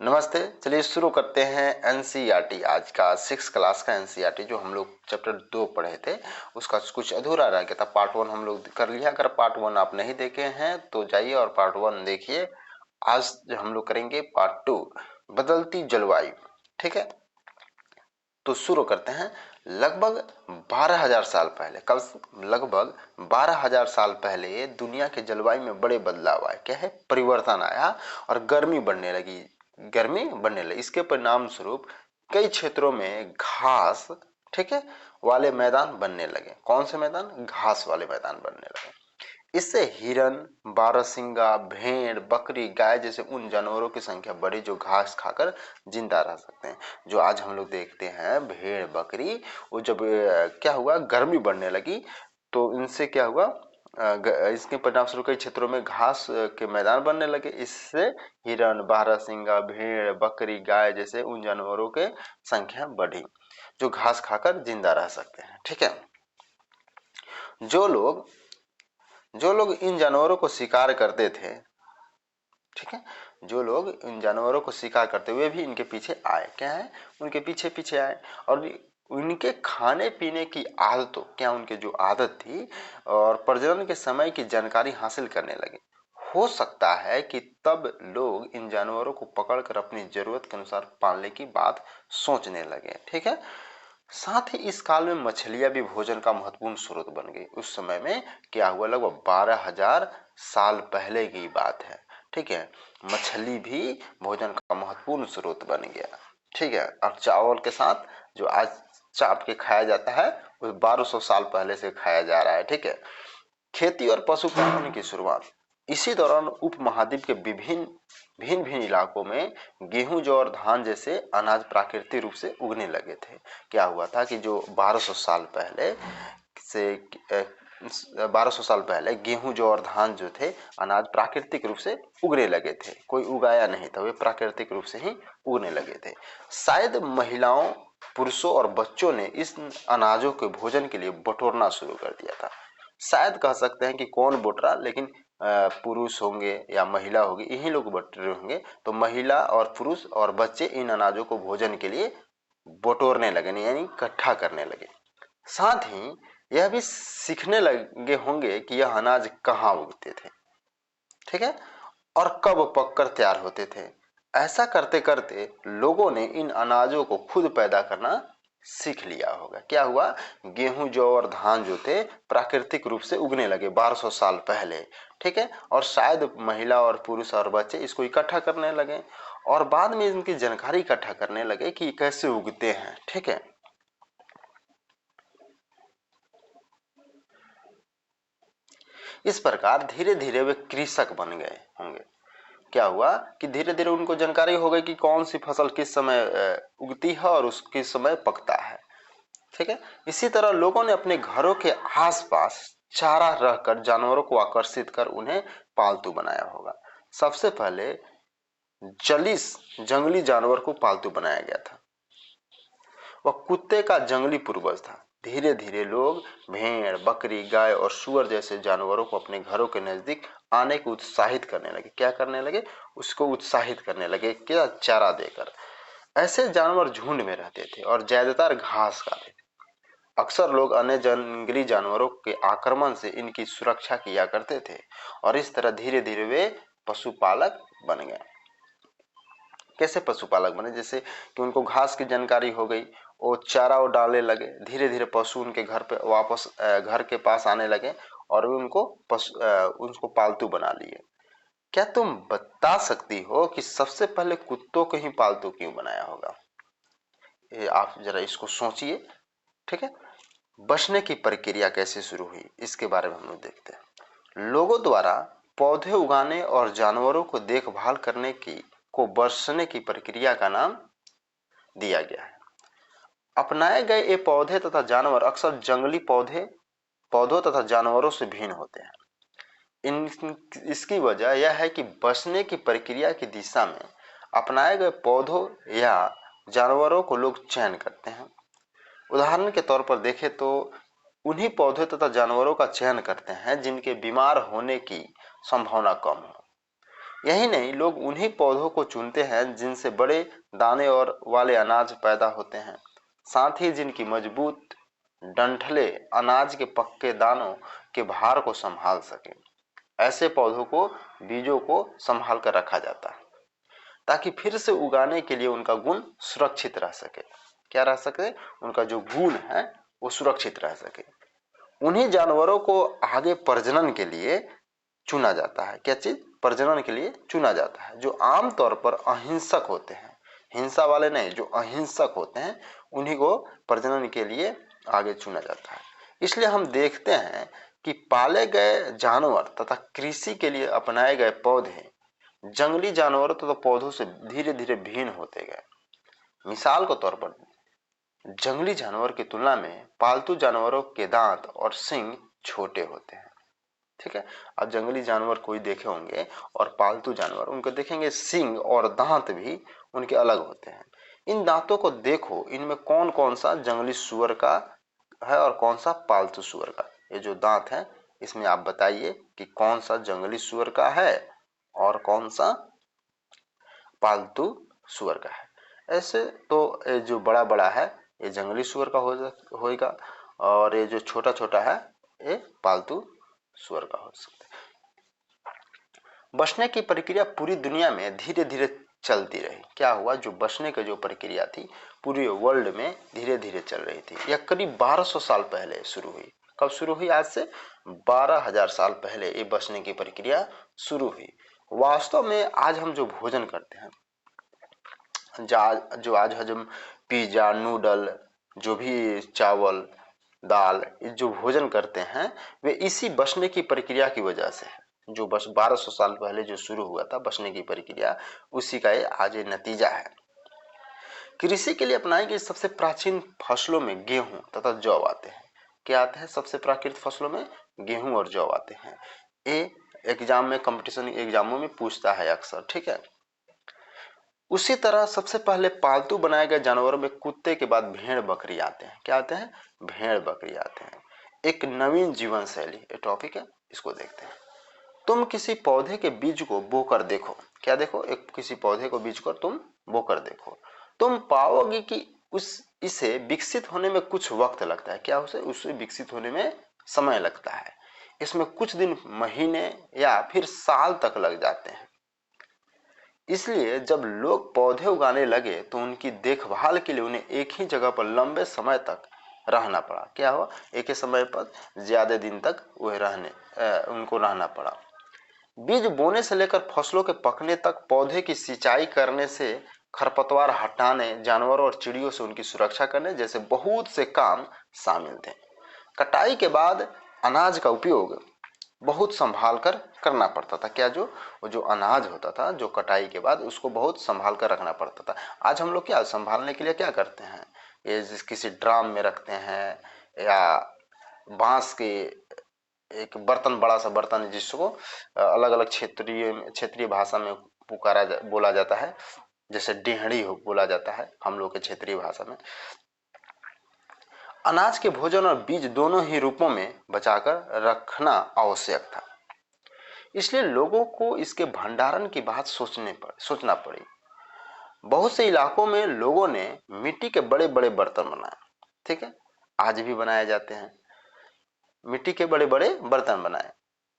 नमस्ते। चलिए शुरू करते हैं एनसीईआरटी। आज का 6 क्लास का एनसीईआरटी जो हम लोग चैप्टर 2 पढ़े थे उसका कुछ अधूरा रह गया था। पार्ट 1 हम लोग कर लिया। अगर पार्ट 1 आप नहीं देखे हैं तो जाइए और पार्ट 1 देखिए। आज जो हम लोग करेंगे पार्ट 2, बदलती जलवायु। ठीक है, तो शुरू करते हैं। लगभग 12,000 साल पहले, कब? लगभग 12,000 साल पहले दुनिया के जलवायु में बड़े बदलाव आए। क्या है? परिवर्तन आया और गर्मी बढ़ने लगी। इसके परिणाम स्वरूप कई क्षेत्रों में घास, ठीक है, वाले मैदान बनने लगे। कौन से मैदान? घास वाले मैदान बनने लगे। इससे हिरन, बारहसिंगा, भेड़, बकरी, गाय जैसे उन जानवरों की संख्या बढ़ी जो घास खाकर जिंदा रह सकते हैं। जो आज हम लोग देखते हैं भेड़, बकरी, वो जब क्या हुआ, गर्मी बढ़ने लगी तो इनसे क्या हुआ, इसके परिणाम स्वरूप कई क्षेत्रों में घास के मैदान बनने लगे। इससे हिरन, बारहसिंगा, भेड़, बकरी, गाय जैसे उन जानवरों के संख्या बढ़ी जो घास खाकर जिंदा रह सकते हैं। ठीक है, जो लोग इन जानवरों को शिकार करते थे, ठीक है, जो लोग इन जानवरों को शिकार करते हुए भी इनके पीछे आए। क्या है? उनके पीछे पीछे आए और उनके खाने पीने की आदतों, क्या उनके जो आदत थी और प्रजनन के समय की जानकारी हासिल करने लगे। हो सकता है कि तब लोग इन जानवरों को पकड़कर अपनी जरूरत के अनुसार पालने की बात सोचने लगे। ठीक है, साथ ही इस काल में मछलियां भी भोजन का महत्वपूर्ण स्रोत बन गई। उस समय में क्या हुआ, लगभग 12,000 साल पहले की बात है। ठीक है, मछली भी भोजन का महत्वपूर्ण स्रोत बन गया। ठीक है, और चावल के साथ जो आज चाप के खाया जाता है वो 1200 साल पहले से खाया जा रहा है। ठीक है, खेती और पशुपालन की शुरुआत। इसी दौरान उपमहाद्वीप के विभिन्न भिन्न भिन्न इलाकों में गेहूं, जौ और धान जैसे अनाज प्राकृतिक रूप से उगने लगे थे। क्या हुआ था कि जो 1200 साल पहले से 1200 साल पहले गेहूं, जौ और धान जो थे अनाज प्राकृतिक रूप से उगने लगे थे। कोई उगाया नहीं था, वे प्राकृतिक रूप से ही उगने लगे थे। शायद महिलाओं, पुरुषों और बच्चों ने इस अनाजों के भोजन के लिए बटोरना शुरू कर दिया था। शायद कह सकते हैं कि कौन बट रहा, लेकिन पुरुष होंगे या महिला होगी, यही लोग बट रहे होंगे। तो महिला और पुरुष और बच्चे इन अनाजों को भोजन के लिए बटोरने लगे, यानी इकट्ठा करने लगे। साथ ही यह भी सीखने लगे होंगे कि यह अनाज कहाँ उगते थे, ठीक है, और कब पककर तैयार होते थे। ऐसा करते करते लोगों ने इन अनाजों को खुद पैदा करना सीख लिया होगा। क्या हुआ, गेहूं, जौ और धान जो थे प्राकृतिक रूप से उगने लगे 1200 साल पहले। ठीक है, और शायद महिला और पुरुष और बच्चे इसको इकट्ठा करने लगे और बाद में इनकी जानकारी इकट्ठा करने लगे कि कैसे उगते हैं। ठीक है, इस प्रकार धीरे धीरे वे कृषक बन गए होंगे। क्या हुआ कि धीरे धीरे उनको जानकारी हो गई कि कौन सी फसल किस समय उगती है और उस किस समय पकता है। ठीक है, इसी तरह लोगों ने अपने घरों के आसपास चारा रखकर जानवरों को आकर्षित कर उन्हें पालतू बनाया होगा। सबसे पहले जंगली जानवर को पालतू बनाया गया था। वह कुत्ते का जंगली पूर्वज था। धीरे धीरे लोग भेड़, बकरी, गाय और सुअर जैसे जानवरों को अपने घरों के नजदीक आने को उत्साहित करने लगे। क्या करने लगे? उसको उत्साहित करने लगे। क्या? चारा देकर। ऐसे जानवर झुंड में रहते थे और ज्यादातर घास खाते थे। अक्सर लोग अन्य जंगली जानवरों के आक्रमण से इनकी सुरक्षा किया करते थे और इस तरह धीरे धीरे वे पशुपालक बन गए। कैसे पशुपालक बने? जैसे कि उनको घास की जानकारी हो गई, वो चारा वो डालने लगे। धीरे धीरे पशु उनके घर पे वापस घर के पास आने लगे और उनको पालतू बना लिए। क्या तुम बता सकती हो कि सबसे पहले कुत्तों को ही पालतू क्यों बनाया होगा? ये आप जरा इसको सोचिए। ठीक है, बचने की प्रक्रिया कैसे शुरू हुई इसके बारे में हम लोग देखते हैं। लोगों द्वारा पौधे उगाने और जानवरों को देखभाल करने की को बचने की प्रक्रिया का नाम दिया गया है। अपनाए गए ये पौधे तथा जानवर अक्सर जंगली पौधों तथा जानवरों से भिन्न होते हैं। इसकी वजह यह है कि बचने की प्रक्रिया की दिशा में अपनाए गए पौधों या जानवरों को लोग चयन करते हैं। उदाहरण के तौर पर देखें तो उन्हीं पौधे तथा जानवरों का चयन करते हैं जिनके बीमार होने की संभावना कम हो। यही नहीं, लोग उन्हीं पौधों को चुनते हैं जिनसे बड़े दाने और वाले अनाज पैदा होते हैं, साथ ही जिनकी मजबूत डंठले अनाज के पक्के दानों के भार को संभाल सके। ऐसे पौधों को, बीजों को संभाल कर रखा जाता है ताकि फिर से उगाने के लिए उनका गुण सुरक्षित रह सके। क्या रह सके? उनका जो गुण है वो सुरक्षित रह सके। उन्हीं जानवरों को आगे प्रजनन के लिए चुना जाता है। क्या चीज? प्रजनन के लिए चुना जाता है, जो आमतौर पर अहिंसक होते हैं। हिंसा वाले नहीं, जो अहिंसक होते हैं उन्हीं को प्रजनन के लिए आगे चुना जाता है। इसलिए हम देखते हैं कि पाले गए जानवर तथा कृषि के लिए अपनाए गए पौधे जंगली जानवरों तथा पौधों से धीरे धीरे भिन्न होते गए। मिसाल के तौर पर जंगली जानवर की तुलना में पालतू जानवरों के दांत और सींग छोटे होते हैं। ठीक है, अब जंगली जानवर कोई देखे होंगे और पालतू जानवर उनको देखेंगे, सींग और दांत भी उनके अलग होते हैं। इन दांतों को देखो, इनमें कौन कौन सा जंगली सुअर का है और कौन सा पालतू सुअर का। ये जो दांत है इसमें आप बताइए कि कौन सा जंगली सुअर का है और कौन सा पालतू सुअर का है। ऐसे तो ये जो बड़ा बड़ा है ये जंगली सुअर का होगा और ये जो छोटा छोटा है ये पालतू सुअर का हो सकता है। बचने की प्रक्रिया पूरी दुनिया में धीरे धीरे चलती रही। क्या हुआ? जो बचने की जो प्रक्रिया थी पूरे वर्ल्ड में धीरे धीरे चल रही थी। यह करीब 1200 साल पहले शुरू हुई। कब शुरू हुई? आज से 12,000 साल पहले ये बचने की प्रक्रिया शुरू हुई। वास्तव में आज हम जो भोजन करते हैं, जो आज हम पिज्जा, नूडल, जो भी चावल, दाल, जो भोजन करते हैं वे इसी बचने की प्रक्रिया की वजह से है। जो बस 1200 साल पहले जो शुरू हुआ था बचने की प्रक्रिया, उसी का ये आज ये नतीजा है। कृषि के लिए अपनाई गई सबसे प्राचीन फसलों में गेहूं तथा जौ आते हैं। क्या आते हैं? सबसे प्राकृतिक फसलों में गेहूं और जौ आते हैं। ये एग्जाम में, कंपटीशन एग्जामों में पूछता है अक्सर। ठीक है, उसी तरह सबसे पहले पालतू बनाए गए जानवरों में कुत्ते के बाद भेड़ बकरी आते हैं। क्या आते हैं? भेड़ बकरी आते हैं। एक नवीन जीवन शैली, ये टॉपिक है, इसको देखते हैं। तुम किसी पौधे के बीज को बोकर देखो। क्या देखो? एक किसी पौधे को बीज को तुम बोकर देखो, तुम पाओगे कि इसे विकसित होने में कुछ वक्त लगता है। क्या? उसे विकसित होने में समय लगता है। इसमें कुछ दिन, महीने या फिर साल तक लग जाते हैं। इसलिए जब लोग पौधे उगाने लगे तो उनकी देखभाल के लिए उन्हें एक ही जगह पर लंबे समय तक रहना पड़ा। क्या हुआ? एक ही समय पर ज्यादा दिन तक उनको रहना पड़ा। बीज बोने से लेकर फसलों के पकने तक, पौधे की सिंचाई करने से खरपतवार हटाने, जानवरों और चिड़ियों से उनकी सुरक्षा करने जैसे बहुत से काम शामिल थे। कटाई के बाद अनाज का उपयोग बहुत संभाल कर करना पड़ता था। क्या? वो जो अनाज होता था, जो कटाई के बाद उसको बहुत संभाल कर रखना पड़ता था। आज हम लोग क्या संभालने के लिए क्या करते हैं? ये किसी ड्राम में रखते हैं या बांस के एक बर्तन, बड़ा सा बर्तन जिसको अलग अलग क्षेत्रीय भाषा में बोला जाता है, जैसे डेहड़ी बोला जाता है हम लोग के क्षेत्रीय भाषा में। अनाज के भोजन और बीज दोनों ही रूपों में बचाकर रखना आवश्यक था। इसलिए लोगों को इसके भंडारण की बात सोचना पड़ी। बहुत से इलाकों में लोगों ने मिट्टी के बड़े बड़े बर्तन बनाए। ठीक है, आज भी बनाए जाते हैं। मिट्टी के बड़े बड़े बर्तन बनाए,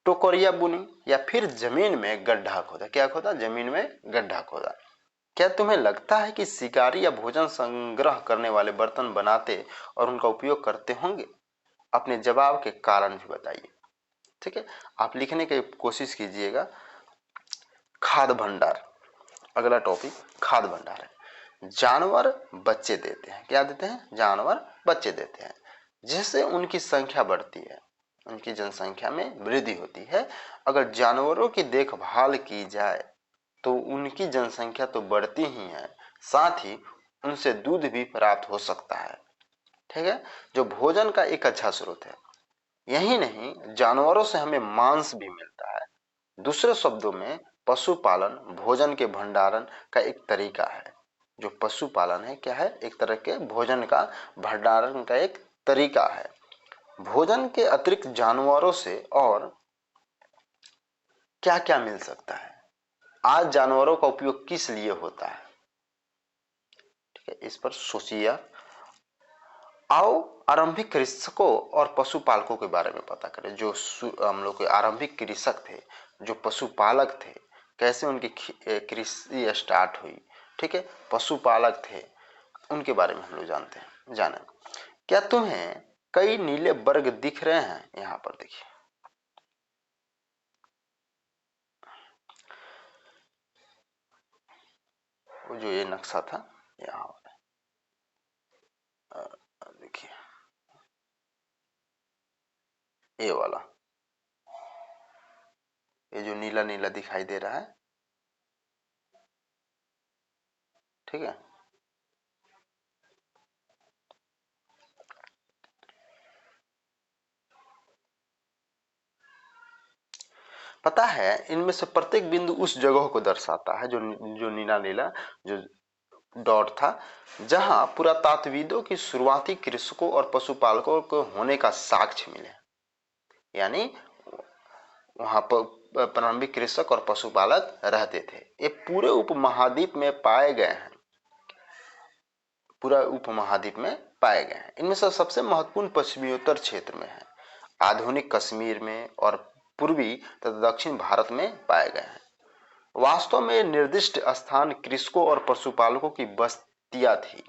टोकरिया बुनी या फिर जमीन में गड्ढा खोदा। क्या खोदा? जमीन में गड्ढा खोदा। क्या तुम्हें लगता है कि शिकारी या भोजन संग्रह करने वाले बर्तन बनाते और उनका उपयोग करते होंगे? अपने जवाब के कारण भी बताइए। ठीक है, आप लिखने की कोशिश कीजिएगा। खाद्य भंडार, अगला टॉपिक खाद्य भंडार है। जानवर बच्चे देते हैं। क्या देते हैं? जानवर बच्चे देते हैं, जिससे उनकी संख्या बढ़ती है, उनकी जनसंख्या में वृद्धि होती है। अगर जानवरों की देखभाल की जाए तो उनकी जनसंख्या तो बढ़ती ही है, साथ ही उनसे दूध भी प्राप्त हो सकता है। ठीक है, जो भोजन का एक अच्छा स्रोत है। यही नहीं, जानवरों से हमें मांस भी मिलता है। दूसरे शब्दों में पशुपालन भोजन के भंडारण का एक तरीका है। जो पशुपालन है क्या है? एक तरह के भोजन का भंडारण का एक तरीका है। भोजन के अतिरिक्त जानवरों से और क्या क्या मिल सकता है? आज जानवरों का उपयोग किस लिए होता है? ठीक है, इस पर सोचिए। आओ आरंभिक कृषकों और पशुपालकों के बारे में पता करें। जो हम लोग के आरंभिक कृषक थे, जो पशुपालक थे, कैसे उनकी कृषि स्टार्ट हुई। ठीक है, पशुपालक थे, उनके बारे में हम लोग जानते हैं, जाने। क्या तुम्हें कई नीले वर्ग दिख रहे हैं? यहाँ पर देखिए, वो जो ये नक्शा था यहाँ देखिए, ये वाला, ये जो नीला नीला दिखाई दे रहा है, ठीक है। पता है, इनमें से प्रत्येक बिंदु उस जगह को दर्शाता है, जो नीला नीला जो डॉट था, जहां पुरातात्विदों की शुरुआती कृषकों और पशुपालकों को होने का साक्ष्य मिले। यानी वहां पर प्रारंभिक कृषक और पशुपालक रहते थे। ये पूरे उपमहाद्वीप में पाए गए हैं, पूरा उपमहाद्वीप में पाए गए हैं। इनमें से सबसे महत्वपूर्ण पश्चिमोत्तर क्षेत्र में है, आधुनिक कश्मीर में और पूर्वी तथा दक्षिण भारत में पाए गए हैं। वास्तव में निर्दिष्ट स्थान कृषकों और पशुपालकों की बस्तियां थी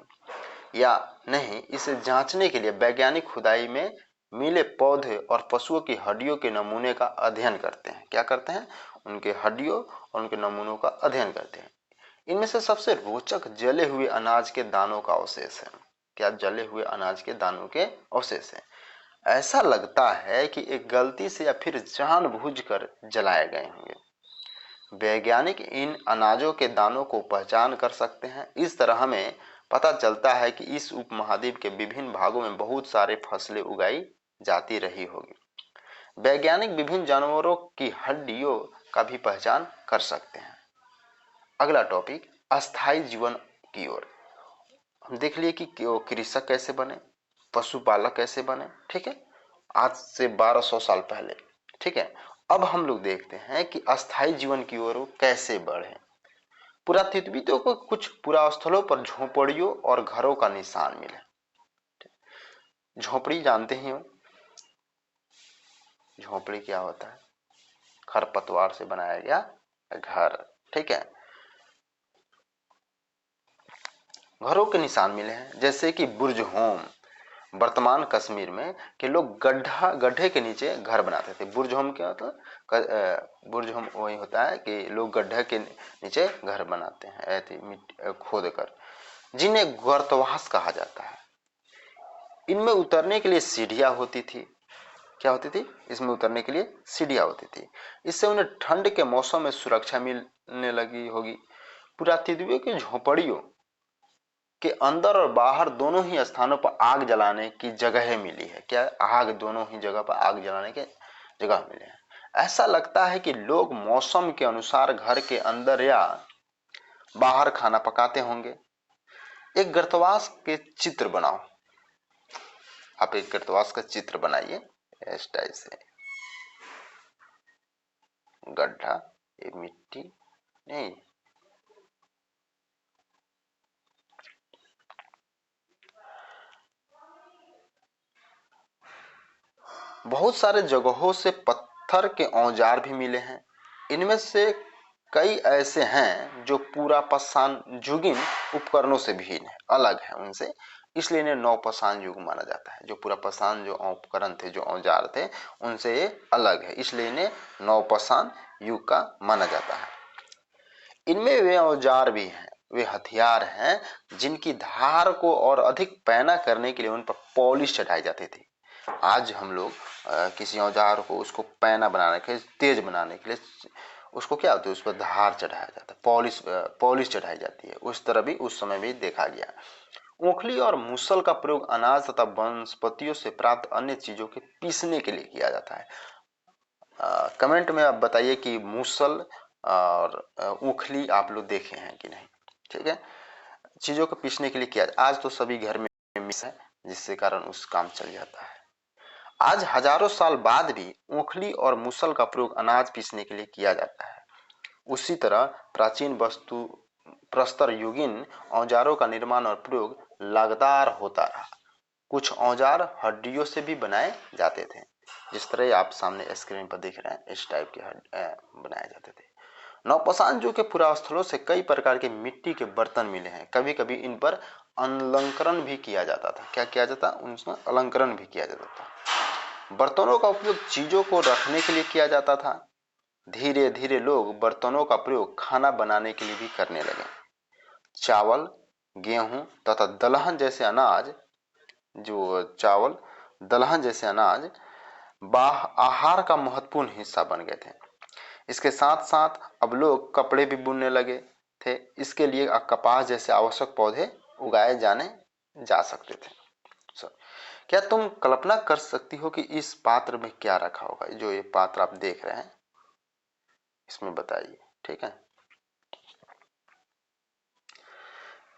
या नहीं, इसे जांचने के लिए वैज्ञानिक खुदाई में मिले पौधे और पशुओं की हड्डियों के नमूने का अध्ययन करते हैं। क्या करते हैं? उनके हड्डियों और उनके नमूनों का अध्ययन करते हैं। इनमें से सबसे रोचक जले हुए अनाज के दानों का अवशेष है। क्या? जले हुए अनाज के दानों के अवशेष है। ऐसा लगता है कि एक गलती से या फिर जानबूझकर जलाए गए होंगे। वैज्ञानिक इन अनाजों के दानों को पहचान कर सकते हैं। इस तरह हमें पता चलता है कि इस उपमहाद्वीप के विभिन्न भागों में बहुत सारे फसलें उगाई जाती रही होगी। वैज्ञानिक विभिन्न जानवरों की हड्डियों का भी पहचान कर सकते हैं। अगला टॉपिक, अस्थायी जीवन की ओर। हम देख लिए कि वो कृषक कैसे बने, पशुपालक कैसे बने, ठीक है, आज से 1200 साल पहले। ठीक है, अब हम लोग देखते हैं कि अस्थायी जीवन की ओर कैसे बढ़े। पुरातत्विदों को कुछ पुरास्थलों पर झोपड़ियों और घरों का निशान मिले। झोपड़ी जानते ही हो, झोपड़ी क्या होता है? खरपतवार से बनाया गया घर। ठीक है, घरों के निशान मिले हैं, जैसे कि बुर्ज होम। वर्तमान कश्मीर में के लोग गड्ढे के नीचे घर बनाते थे। बुर्ज होम क्या होता है? बुर्ज होम वही होता है कि लोग गड्ढे के नीचे घर बनाते हैं, ऐसे मिट्टी खोद कर, जिन्हें गर्तवास कहा जाता है। इनमें उतरने के लिए सीढ़ियां होती थी। क्या होती थी? इसमें उतरने के लिए सीढ़ियां होती थी। इससे उन्हें ठंड के मौसम में सुरक्षा मिलने लगी होगी। पुरातत्वियों की झोपड़ियों के अंदर और बाहर दोनों ही स्थानों पर आग जलाने की जगह मिली है। क्या? आग, दोनों ही जगह पर आग जलाने के जगह मिले हैं। ऐसा लगता है कि लोग मौसम के अनुसार घर के अंदर या बाहर खाना पकाते होंगे। एक गर्तवास के चित्र बनाओ। आप एक गर्तवास का चित्र बनाइए इस टाइप से। गड्ढा, ये मिट्टी नहीं, बहुत सारे जगहों से पत्थर के औजार भी मिले हैं। इनमें से कई ऐसे हैं जो पूरा पसान युगीन उपकरणों से भिन्न है, अलग है उनसे, इसलिए इन्हें नौपाषाण युग माना जाता है। जो पूरा पाषाण जो उपकरण थे, जो औजार थे, उनसे ये अलग है, इसलिए इन्हें नौपाषाण युग का माना जाता है। इनमें वे औजार भी हैं, वे हथियार हैं जिनकी धार को और अधिक पैना करने के लिए उन पर पॉलिश चढ़ाई जाती थी। आज हम लोग किसी औजार को, उसको पैना बनाने के, तेज बनाने के लिए उसको क्या होता है, उस पर धार चढ़ाया जाता है, पॉलिश चढ़ाई जाती है। उस तरह भी उस समय भी देखा गया। ऊखली और मूसल का प्रयोग अनाज तथा वनस्पतियों से प्राप्त अन्य चीजों के पीसने के लिए किया जाता है। कमेंट में आप बताइए कि मूसल और ऊखली आप लोग देखे हैं कि नहीं। ठीक है, चीजों को पीसने के लिए किया। आज तो सभी घर में मिस है, जिससे कारण उस काम चल जाता है। आज हजारों साल बाद भी ऊखली और मूसल का प्रयोग अनाज पीसने के लिए किया जाता है। उसी तरह प्राचीन वस्तु प्रस्तर युगीन औजारों का निर्माण और प्रयोग लगातार होता रहा। कुछ औजार हड्डियों से भी बनाए जाते थे, जिस तरह आप सामने स्क्रीन पर देख रहे हैं, इस टाइप के बनाए जाते थे। नवपाषाण युग के पुरास्थलों से कई प्रकार के मिट्टी के बर्तन मिले हैं। कभी कभी इन पर अलंकरण भी किया जाता था। क्या किया जाता? उनमें अलंकरण भी किया जाता था। बर्तनों का उपयोग चीजों को रखने के लिए किया जाता था। धीरे धीरे लोग बर्तनों का प्रयोग खाना बनाने के लिए भी करने लगे। चावल, गेहूं तथा दलहन जैसे अनाज आहार का महत्वपूर्ण हिस्सा बन गए थे। इसके साथ साथ अब लोग कपड़े भी बुनने लगे थे। इसके लिए कपास जैसे आवश्यक पौधे उगाए जाने जा सकते थे। क्या तुम कल्पना कर सकती हो कि इस पात्र में क्या रखा होगा? जो ये पात्र आप देख रहे हैं, इसमें बताइए। ठीक है,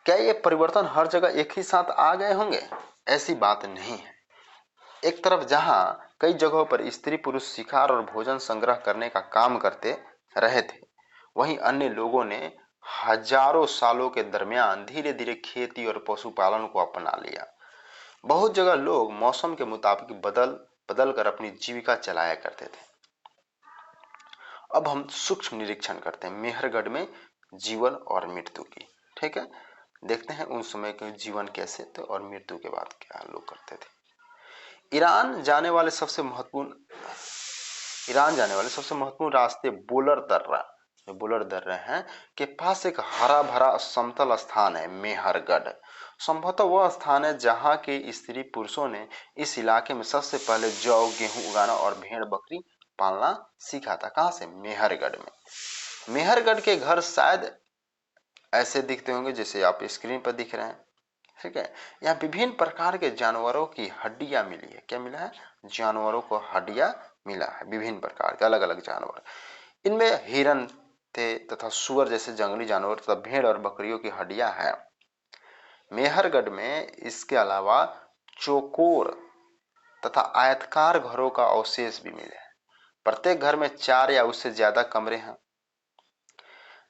क्या ये परिवर्तन हर जगह एक ही साथ आ गए होंगे? ऐसी बात नहीं है। एक तरफ जहां कई जगहों पर स्त्री पुरुष शिकार और भोजन संग्रह करने का काम करते रहे थे, वहीं अन्य लोगों ने हजारों सालों के दरमियान धीरे धीरे खेती और पशुपालन को अपना लिया। बहुत जगह लोग मौसम के मुताबिक बदल बदल कर अपनी जीविका चलाया करते थे। अब हम सूक्ष्म निरीक्षण करते हैं मेहरगढ़ में जीवन और मृत्यु की। ठीक है, देखते हैं उन समय के जीवन कैसे थे और मृत्यु के बाद क्या लोग करते थे। ईरान जाने वाले सबसे महत्वपूर्ण रास्ते बोलर दर्रा हैं के पास एक हरा भरा समतल स्थान है मेहरगढ़। संभवतः वह स्थान है जहां के स्त्री पुरुषों ने इस इलाके में सबसे पहले जौ गेहूं उगाना और भेड़ बकरी पालना सीखा था। कहां से? मेहरगढ़ में। मेहरगढ़ के घर शायद ऐसे दिखते होंगे जैसे आप स्क्रीन पर दिख रहे हैं। ठीक है, यहाँ विभिन्न प्रकार के जानवरों की हड्डियां मिली है। क्या मिला है? जानवरों को हड्डियां मिला है, विभिन्न प्रकार के अलग अलग जानवर। इनमें हिरन थे तथा सुअर जैसे जंगली जानवर तथा भेड़ और बकरियों की हड्डियां हैं। मेहरगढ़ में इसके अलावा चौकोर तथा आयताकार घरों का अवशेष भी मिले हैं। प्रत्येक घर में 4 या उससे ज्यादा कमरे हैं,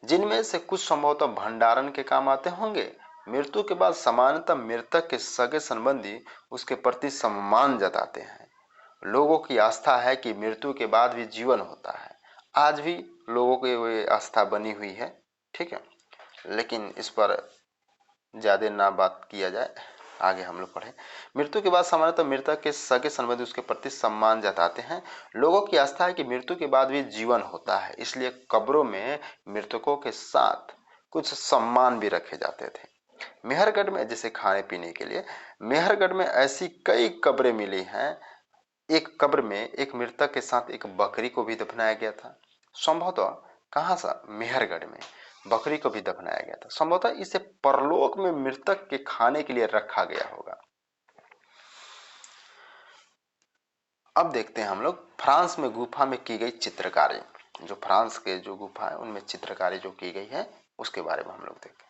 जिनमें से कुछ संभवतः भंडारण के काम आते होंगे। मृत्यु के बाद सामान्यतः मृतक के सगे संबंधी उसके प्रति सम्मान जताते हैं। लोगों की आस्था है कि मृत्यु के बाद भी जीवन होता है। आज भी लोगों की वो आस्था बनी हुई है। ठीक है, लेकिन इस पर ज्यादा ना बात किया जाए, आगे हम लोग पढ़े। मृत्यु के बाद सामान्यतः मृतक के सगे संबंधी उसके प्रति सम्मान जताते हैं। लोगों की आस्था है कि मृत्यु के बाद भी जीवन होता है, इसलिए कब्रों में मृतकों के साथ कुछ सम्मान भी रखे जाते थे। मेहरगढ़ में जैसे खाने पीने के लिए, मेहरगढ़ में ऐसी कई कब्रें मिली हैं। एक कब्र में एक मृतक के साथ एक बकरी को भी दफनाया गया था। संभवतः कहां सा? मेहरगढ़ में बकरी को भी दफनाया गया था। संभवतः इसे परलोक में मृतक के खाने के लिए रखा गया होगा। अब देखते हैं हम लोग फ्रांस में गुफा में की गई चित्रकारी। जो फ्रांस के जो गुफा है उनमें चित्रकारी जो की गई है उसके बारे में हम लोग देखते हैं।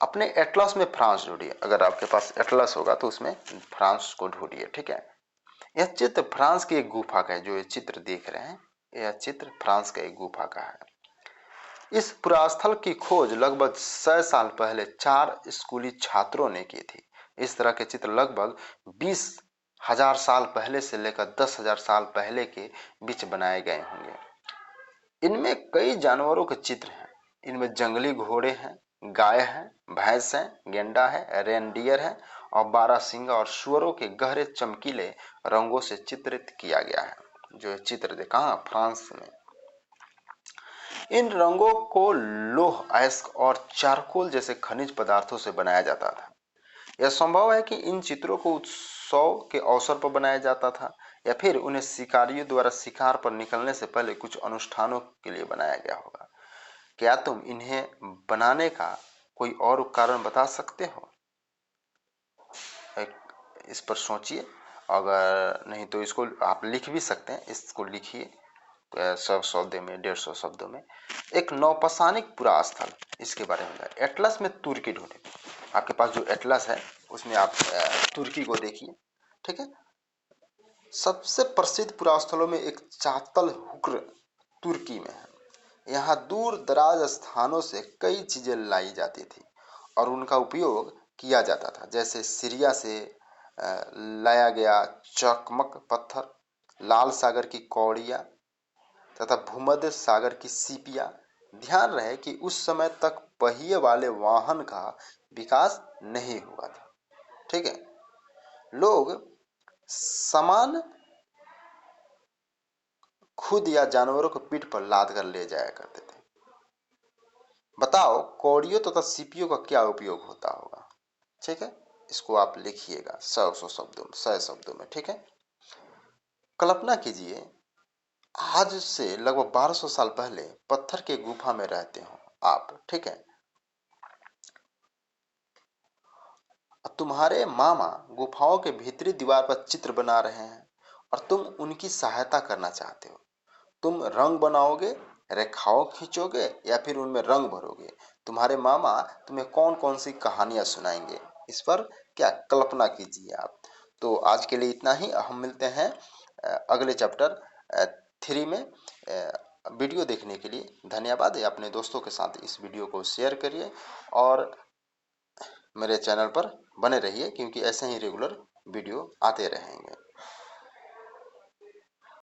अपने एटलस में फ्रांस ढूंढिए। अगर आपके पास एटलस होगा तो उसमें फ्रांस को ढूंढिए। ठीक है, यह चित्र फ्रांस की एक गुफा का है। जो ये चित्र देख रहे हैं, यह चित्र फ्रांस का एक गुफा का है। इस पुरास्थल की खोज लगभग 100 साल पहले 4 स्कूली छात्रों ने की थी। इस तरह के चित्र लगभग 20,000 साल पहले से लेकर 10,000 साल पहले के बीच बनाए गए होंगे। इनमें कई जानवरों के चित्र हैं। इनमें जंगली घोड़े हैं, गाय है, भैंस है, गेंडा है, रेनडियर है और बारहसिंगा और सुअरों के गहरे चमकीले रंगों से चित्रित किया गया है। जो चित्र देखा फ्रांस में। इन रंगों को लोह अयस्क और चारकोल जैसे खनिज पदार्थों से बनाया जाता था। यह संभव है कि इन चित्रों को उत्सव के अवसर पर बनाया जाता था या फिर उन्हें शिकारियों द्वारा शिकार पर निकलने से पहले कुछ अनुष्ठानों के लिए बनाया गया होगा। क्या तुम इन्हें बनाने का कोई और कारण बता सकते हो? इस पर सोचिए। अगर नहीं तो इसको आप लिख भी सकते हैं। इसको लिखिए 100 शब्दों में, 150 शब्दों में। एक नौपाषाणिक पुरास्थल, इसके बारे में एटलस में तुर्की ढूंढे। आपके पास जो एटलस है उसमें आप तुर्की को देखिए। ठीक है, सबसे प्रसिद्ध पुरास्थलों में एक चातल हुक्र तुर्की में है। यहाँ दूर दराज स्थानों से कई चीजें लाई जाती थी और उनका उपयोग किया जाता था। जैसे सीरिया से लाया गया चकमक पत्थर, लाल सागर की कौड़ियाँ तथा भूमध्य सागर की सीपियाँ। ध्यान रहे कि उस समय तक पहिए वाले वाहन का विकास नहीं हुआ था। ठीक है, लोग सामान खुद या जानवरों को पीठ पर लाद कर ले जाया करते थे। बताओ कौड़ियों तथा सीपियों का क्या उपयोग होता होगा। ठीक है, इसको आप लिखिएगा 100 शब्दों में। ठीक है, कल्पना कीजिए आज से लगभग 1200 साल पहले पत्थर के गुफा में रहते हो आप। ठीक है, तुम्हारे मामा गुफाओं के भीतरी दीवार पर चित्र बना रहे हैं और तुम उनकी सहायता करना चाहते हो। तुम रंग बनाओगे, रेखाओं खींचोगे या फिर उनमें रंग भरोगे। तुम्हारे मामा तुम्हें कौन कौन सी कहानियां सुनाएंगे, इस पर क्या कल्पना कीजिए आप। तो आज के लिए इतना ही। हम मिलते हैं अगले चैप्टर 3 में। वीडियो देखने के लिए धन्यवाद। अपने दोस्तों के साथ इस वीडियो को शेयर करिए और मेरे चैनल पर बने रहिए, क्योंकि ऐसे ही रेगुलर वीडियो आते रहेंगे।